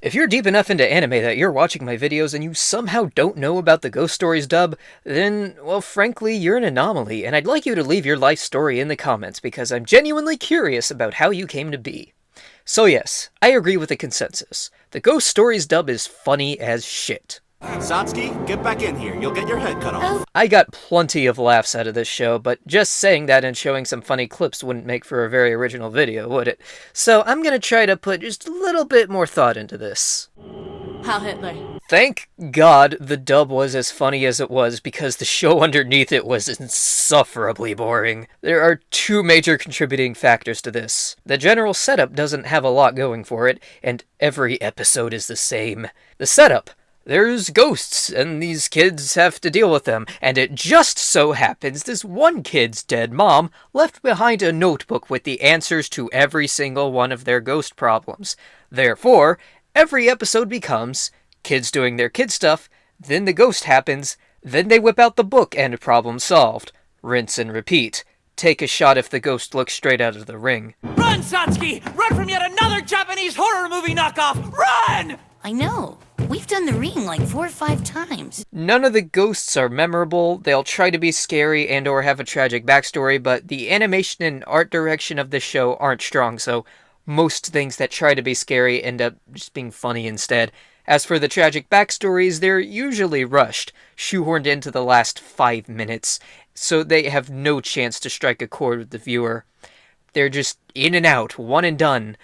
If you're deep enough into anime that you're watching my videos and you somehow don't know about the Ghost Stories dub, then, well, frankly, you're an anomaly, and I'd like you to leave your life story in the comments because I'm genuinely curious about how you came to be. So yes, I agree with the consensus. The Ghost Stories dub is funny as shit. Satsuki, get back in here. You'll get your head cut off. I got plenty of laughs out of this show, but just saying that and showing some funny clips wouldn't make for a very original video, would it? So I'm gonna try to put just a little bit more thought into this. Heil Hitler. Thank God the dub was as funny as it was, because the show underneath it was insufferably boring. There are two major contributing factors to this. The general setup doesn't have a lot going for it, and every episode is the same. The setup: there's ghosts, and these kids have to deal with them, and it just so happens this one kid's dead mom left behind a notebook with the answers to every single one of their ghost problems. Therefore, every episode becomes kids doing their kid stuff, then the ghost happens, then they whip out the book and problem solved. Rinse and repeat. Take a shot if the ghost looks straight out of the ring. Run, Satsuki! Run from yet another Japanese horror movie knockoff! Run! I know. We've done The Ring like 4 or 5 times. None of the ghosts are memorable. They'll try to be scary and or have a tragic backstory, but the animation and art direction of this show aren't strong, so most things that try to be scary end up just being funny instead. As for the tragic backstories, they're usually rushed, shoehorned into the last 5 minutes, so they have no chance to strike a chord with the viewer. They're just in and out, one and done.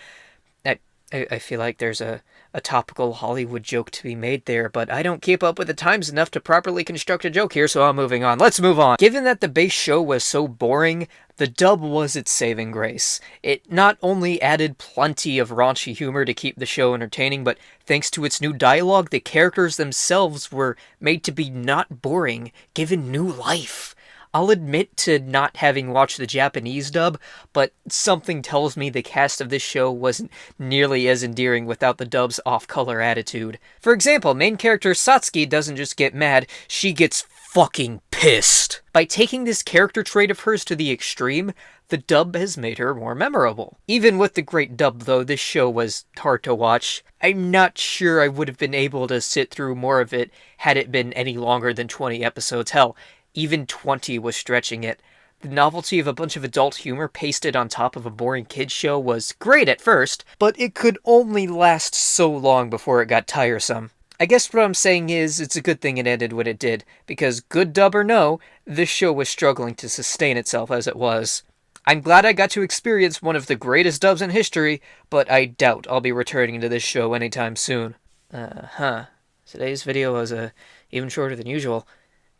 I feel like there's a topical Hollywood joke to be made there, but I don't keep up with the times enough to properly construct a joke here, so I'm moving on. Let's move on! Given that the base show was so boring, the dub was its saving grace. It not only added plenty of raunchy humor to keep the show entertaining, but thanks to its new dialogue, the characters themselves were made to be not boring, given new life. I'll admit to not having watched the Japanese dub, but something tells me the cast of this show wasn't nearly as endearing without the dub's off-color attitude. For example, main character Satsuki doesn't just get mad, she gets fucking pissed. By taking this character trait of hers to the extreme, the dub has made her more memorable. Even with the great dub though, this show was hard to watch. I'm not sure I would have been able to sit through more of it had it been any longer than 20 episodes. Hell, even 20 was stretching it. The novelty of a bunch of adult humor pasted on top of a boring kids show was great at first, but it could only last so long before it got tiresome. I guess what I'm saying is, it's a good thing it ended when it did, because good dub or no, this show was struggling to sustain itself as it was. I'm glad I got to experience one of the greatest dubs in history, but I doubt I'll be returning to this show anytime soon. Today's video was even shorter than usual.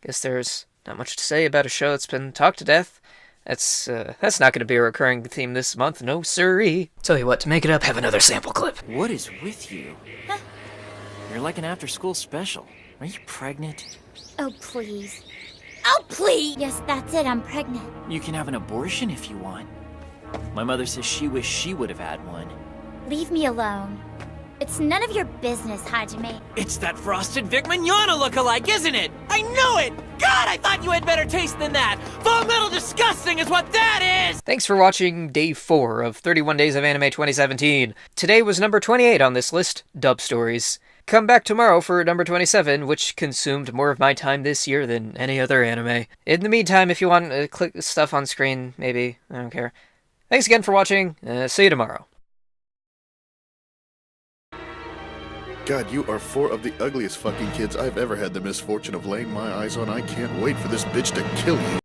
Guess there's not much to say about a show that's been talked to death. That's not going to be a recurring theme this month, no siree. Tell you what, to make it up, have another sample clip. What is with you? You're like an after-school special. Are you pregnant? Oh, please. Oh, please! Yes, that's it, I'm pregnant. You can have an abortion if you want. My mother says she wished she would have had one. Leave me alone. It's none of your business, Hajime. It's that frosted Vic Mignogna look-alike, isn't it? I knew it! God, I thought you had better taste than that! Full Metal Disgusting is what that is! Thanks for watching Day 4 of 31 Days of Anime 2017. Today was number 28 on this list, Dub Stories. Come back tomorrow for number 27, which consumed more of my time this year than any other anime. In the meantime, if you want to click stuff on screen, maybe, I don't care. Thanks again for watching, see you tomorrow. God, you are 4 of the ugliest fucking kids I've ever had the misfortune of laying my eyes on. I can't wait for this bitch to kill you.